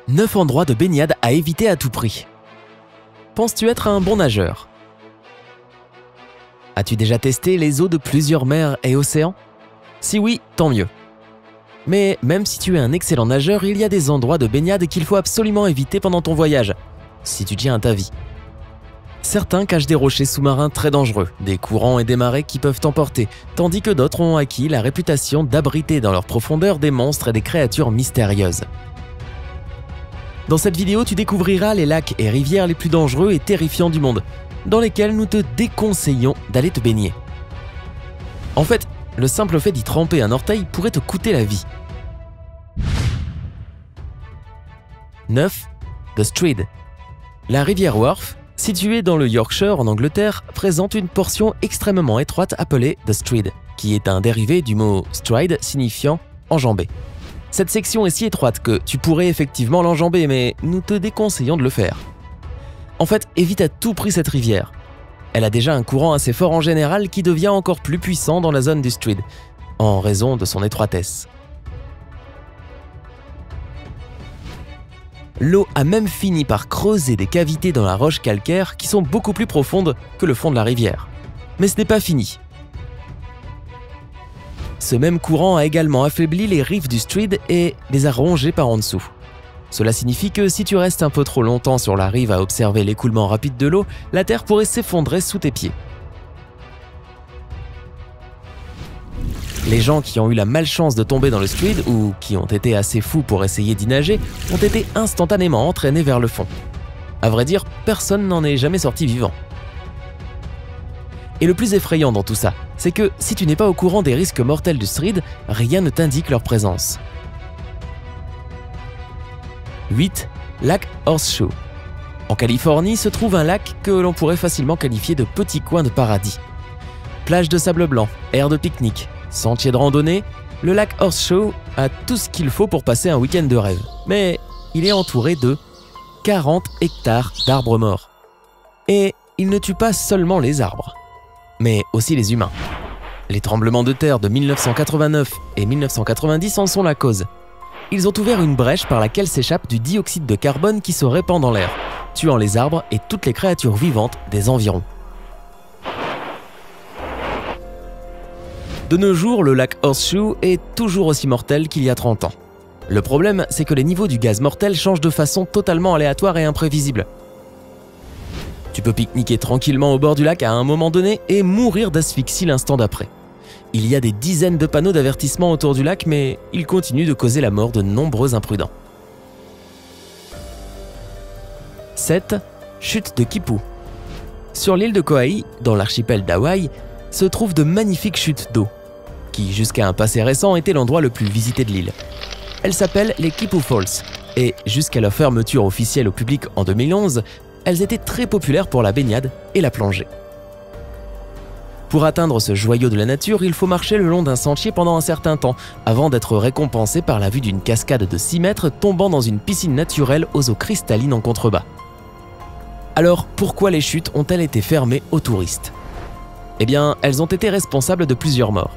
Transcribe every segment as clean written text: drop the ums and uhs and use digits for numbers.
9 endroits de baignade à éviter à tout prix. Penses-tu être un bon nageur? As-tu déjà testé les eaux de plusieurs mers et océans? Si oui, tant mieux. Mais même si tu es un excellent nageur, il y a des endroits de baignade qu'il faut absolument éviter pendant ton voyage, si tu tiens à ta vie. Certains cachent des rochers sous-marins très dangereux, des courants et des marées qui peuvent t'emporter, tandis que d'autres ont acquis la réputation d'abriter dans leur profondeur des monstres et des créatures mystérieuses. Dans cette vidéo, tu découvriras les lacs et rivières les plus dangereux et terrifiants du monde, dans lesquels nous te déconseillons d'aller te baigner. En fait, le simple fait d'y tremper un orteil pourrait te coûter la vie. 9. The Streed. La rivière Wharfe, située dans le Yorkshire en Angleterre, présente une portion extrêmement étroite appelée The Streed, qui est un dérivé du mot stride signifiant enjamber. Cette section est si étroite que tu pourrais effectivement l'enjamber, mais nous te déconseillons de le faire. En fait, évite à tout prix cette rivière. Elle a déjà un courant assez fort en général qui devient encore plus puissant dans la zone du Streed, en raison de son étroitesse. L'eau a même fini par creuser des cavités dans la roche calcaire qui sont beaucoup plus profondes que le fond de la rivière. Mais ce n'est pas fini. Ce même courant a également affaibli les rives du Streed et les a rongées par en dessous. Cela signifie que si tu restes un peu trop longtemps sur la rive à observer l'écoulement rapide de l'eau, la terre pourrait s'effondrer sous tes pieds. Les gens qui ont eu la malchance de tomber dans le Streed ou qui ont été assez fous pour essayer d'y nager ont été instantanément entraînés vers le fond. À vrai dire, personne n'en est jamais sorti vivant. Et le plus effrayant dans tout ça, c'est que si tu n'es pas au courant des risques mortels du Streed, rien ne t'indique leur présence. 8. Lac Horseshoe. En Californie se trouve un lac que l'on pourrait facilement qualifier de petit coin de paradis. Plage de sable blanc, aire de pique-nique, sentiers de randonnée, le lac Horseshoe a tout ce qu'il faut pour passer un week-end de rêve. Mais il est entouré de 40 hectares d'arbres morts. Et il ne tue pas seulement les arbres, mais aussi les humains. Les tremblements de terre de 1989 et 1990 en sont la cause. Ils ont ouvert une brèche par laquelle s'échappe du dioxyde de carbone qui se répand dans l'air, tuant les arbres et toutes les créatures vivantes des environs. De nos jours, le lac Horseshoe est toujours aussi mortel qu'il y a 30 ans. Le problème, c'est que les niveaux du gaz mortel changent de façon totalement aléatoire et imprévisible. Tu peux pique-niquer tranquillement au bord du lac à un moment donné et mourir d'asphyxie l'instant d'après. Il y a des dizaines de panneaux d'avertissement autour du lac, mais il continue de causer la mort de nombreux imprudents. 7. Chute de Kipu. Sur l'île de Kauai, dans l'archipel d'Hawaï, se trouvent de magnifiques chutes d'eau, qui jusqu'à un passé récent étaient l'endroit le plus visité de l'île. Elles s'appellent les Kipu Falls, et jusqu'à leur fermeture officielle au public en 2011, elles étaient très populaires pour la baignade et la plongée. Pour atteindre ce joyau de la nature, il faut marcher le long d'un sentier pendant un certain temps, avant d'être récompensé par la vue d'une cascade de 6 mètres tombant dans une piscine naturelle aux eaux cristallines en contrebas. Alors, pourquoi les chutes ont-elles été fermées aux touristes? Eh bien, elles ont été responsables de plusieurs morts.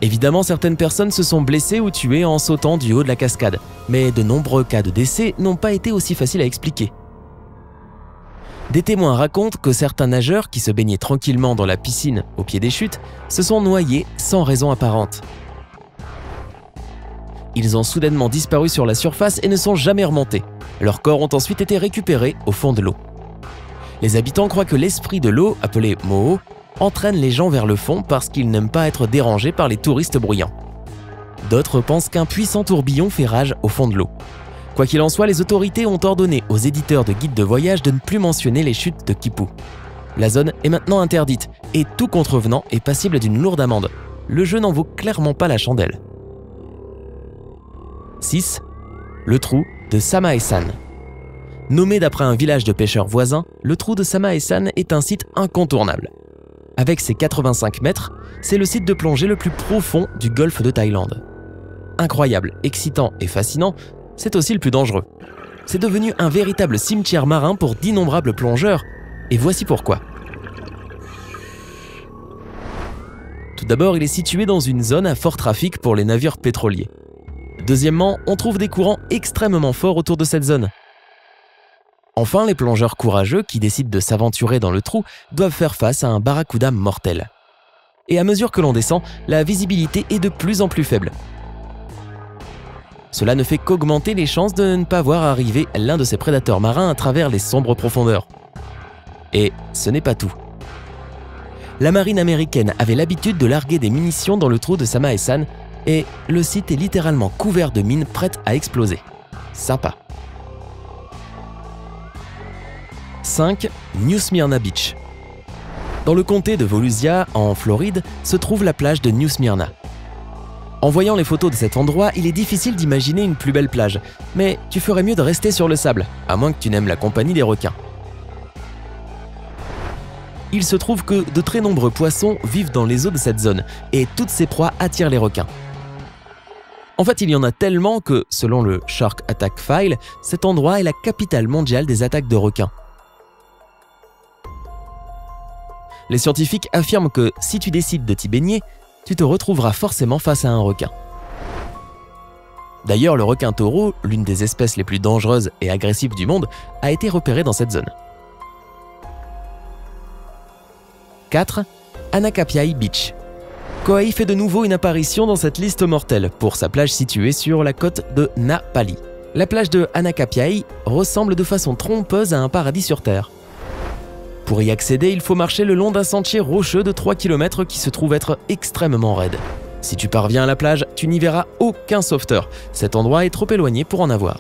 Évidemment, certaines personnes se sont blessées ou tuées en sautant du haut de la cascade, mais de nombreux cas de décès n'ont pas été aussi faciles à expliquer. Des témoins racontent que certains nageurs qui se baignaient tranquillement dans la piscine au pied des chutes se sont noyés sans raison apparente. Ils ont soudainement disparu sur la surface et ne sont jamais remontés. Leurs corps ont ensuite été récupérés au fond de l'eau. Les habitants croient que l'esprit de l'eau, appelé Moho, entraîne les gens vers le fond parce qu'ils n'aiment pas être dérangés par les touristes bruyants. D'autres pensent qu'un puissant tourbillon fait rage au fond de l'eau. Quoi qu'il en soit, les autorités ont ordonné aux éditeurs de guides de voyage de ne plus mentionner les chutes de Kipu. La zone est maintenant interdite et tout contrevenant est passible d'une lourde amende. Le jeu n'en vaut clairement pas la chandelle. 6. Le trou de Samaesan. Nommé d'après un village de pêcheurs voisins, le trou de Samaesan est un site incontournable. Avec ses 85 mètres, c'est le site de plongée le plus profond du golfe de Thaïlande. Incroyable, excitant et fascinant, c'est aussi le plus dangereux. C'est devenu un véritable cimetière marin pour d'innombrables plongeurs, et voici pourquoi. Tout d'abord, il est situé dans une zone à fort trafic pour les navires pétroliers. Deuxièmement, on trouve des courants extrêmement forts autour de cette zone. Enfin, les plongeurs courageux qui décident de s'aventurer dans le trou doivent faire face à un barracuda mortel. Et à mesure que l'on descend, la visibilité est de plus en plus faible. Cela ne fait qu'augmenter les chances de ne pas voir arriver l'un de ces prédateurs marins à travers les sombres profondeurs. Et ce n'est pas tout. La marine américaine avait l'habitude de larguer des munitions dans le trou de Samae-san et le site est littéralement couvert de mines prêtes à exploser. Sympa. 5. New Smyrna Beach. Dans le comté de Volusia, en Floride, se trouve la plage de New Smyrna. En voyant les photos de cet endroit, il est difficile d'imaginer une plus belle plage, mais tu ferais mieux de rester sur le sable, à moins que tu n'aimes la compagnie des requins. Il se trouve que de très nombreux poissons vivent dans les eaux de cette zone, et toutes ces proies attirent les requins. En fait, il y en a tellement que, selon le Shark Attack File, cet endroit est la capitale mondiale des attaques de requins. Les scientifiques affirment que si tu décides de t'y baigner, tu te retrouveras forcément face à un requin. D'ailleurs, le requin taureau, l'une des espèces les plus dangereuses et agressives du monde, a été repéré dans cette zone. 4. Anakapiai Beach. Kauai fait de nouveau une apparition dans cette liste mortelle pour sa plage située sur la côte de Na Pali. La plage de Anakapiai ressemble de façon trompeuse à un paradis sur Terre. Pour y accéder, il faut marcher le long d'un sentier rocheux de 3 km qui se trouve être extrêmement raide. Si tu parviens à la plage, tu n'y verras aucun sauveteur. Cet endroit est trop éloigné pour en avoir.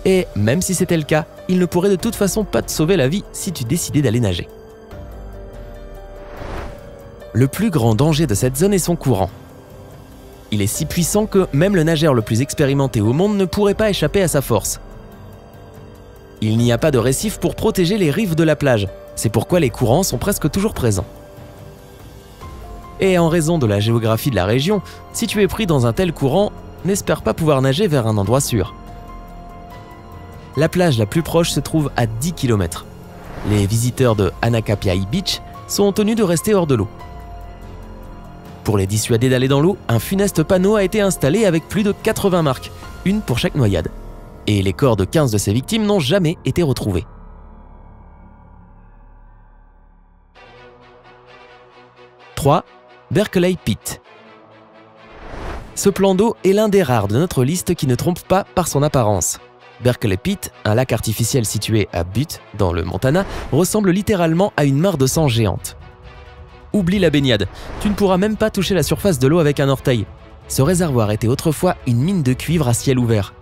Et même si c'était le cas, il ne pourrait de toute façon pas te sauver la vie si tu décidais d'aller nager. Le plus grand danger de cette zone est son courant. Il est si puissant que même le nageur le plus expérimenté au monde ne pourrait pas échapper à sa force. Il n'y a pas de récif pour protéger les rives de la plage, c'est pourquoi les courants sont presque toujours présents. Et en raison de la géographie de la région, si tu es pris dans un tel courant, n'espère pas pouvoir nager vers un endroit sûr. La plage la plus proche se trouve à 10 km. Les visiteurs de Anakapiai Beach sont tenus de rester hors de l'eau. Pour les dissuader d'aller dans l'eau, un funeste panneau a été installé avec plus de 80 marques, une pour chaque noyade. Et les corps de 15 de ces victimes n'ont jamais été retrouvés. « 3. Berkeley Pit. Ce plan d'eau est l'un des rares de notre liste qui ne trompe pas par son apparence. Berkeley Pit, un lac artificiel situé à Butte, dans le Montana, ressemble littéralement à une mare de sang géante. Oublie la baignade, tu ne pourras même pas toucher la surface de l'eau avec un orteil. Ce réservoir était autrefois une mine de cuivre à ciel ouvert.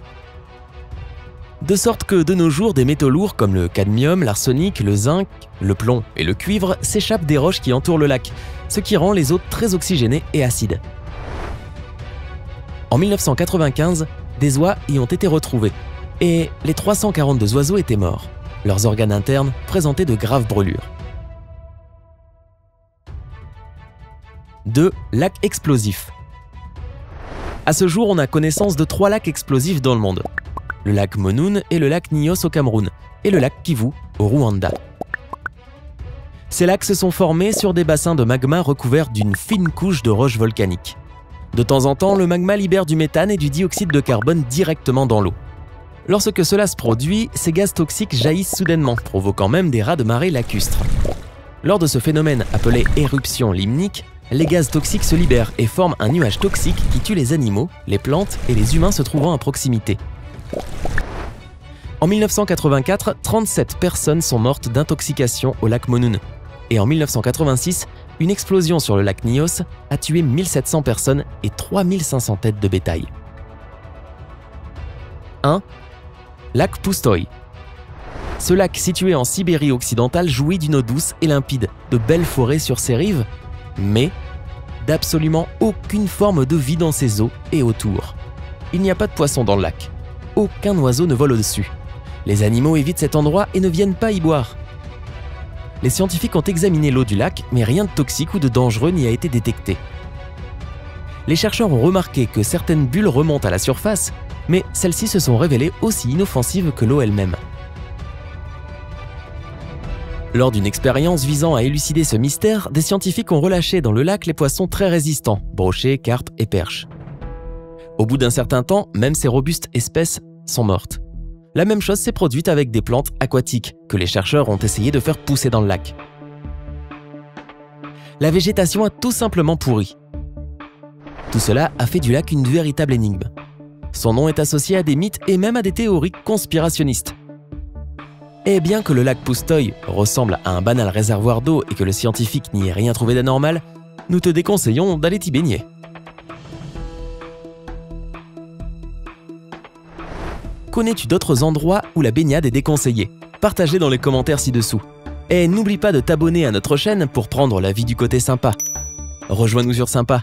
De sorte que de nos jours, des métaux lourds comme le cadmium, l'arsenic, le zinc, le plomb et le cuivre s'échappent des roches qui entourent le lac, ce qui rend les eaux très oxygénées et acides. En 1995, des oies y ont été retrouvées, et les 342 oiseaux étaient morts. Leurs organes internes présentaient de graves brûlures. 2. Lac explosif. À ce jour, on a connaissance de 3 lacs explosifs dans le monde. Le lac Monoun et le lac Nyos au Cameroun, et le lac Kivu au Rwanda. Ces lacs se sont formés sur des bassins de magma recouverts d'une fine couche de roches volcaniques. De temps en temps, le magma libère du méthane et du dioxyde de carbone directement dans l'eau. Lorsque cela se produit, ces gaz toxiques jaillissent soudainement, provoquant même des raz de marée lacustres. Lors de ce phénomène appelé éruption limnique, les gaz toxiques se libèrent et forment un nuage toxique qui tue les animaux, les plantes et les humains se trouvant à proximité. En 1984, 37 personnes sont mortes d'intoxication au lac Monoun. Et en 1986, une explosion sur le lac Nyos a tué 1700 personnes et 3500 têtes de bétail. 1. Lac Pustoï. Ce lac situé en Sibérie occidentale jouit d'une eau douce et limpide, de belles forêts sur ses rives, mais d'absolument aucune forme de vie dans ses eaux et autour. Il n'y a pas de poissons dans le lac. Aucun oiseau ne vole au-dessus. Les animaux évitent cet endroit et ne viennent pas y boire. Les scientifiques ont examiné l'eau du lac, mais rien de toxique ou de dangereux n'y a été détecté. Les chercheurs ont remarqué que certaines bulles remontent à la surface, mais celles-ci se sont révélées aussi inoffensives que l'eau elle-même. Lors d'une expérience visant à élucider ce mystère, des scientifiques ont relâché dans le lac les poissons très résistants, brochets, carpes et perches. Au bout d'un certain temps, même ces robustes espèces sont mortes. La même chose s'est produite avec des plantes aquatiques que les chercheurs ont essayé de faire pousser dans le lac. La végétation a tout simplement pourri. Tout cela a fait du lac une véritable énigme. Son nom est associé à des mythes et même à des théories conspirationnistes. Et bien que le lac Pustoy ressemble à un banal réservoir d'eau et que le scientifique n'y ait rien trouvé d'anormal, nous te déconseillons d'aller t'y baigner. Connais-tu d'autres endroits où la baignade est déconseillée? Partage-les dans les commentaires ci-dessous. Et n'oublie pas de t'abonner à notre chaîne pour prendre la vie du côté sympa. Rejoins-nous sur Sympa.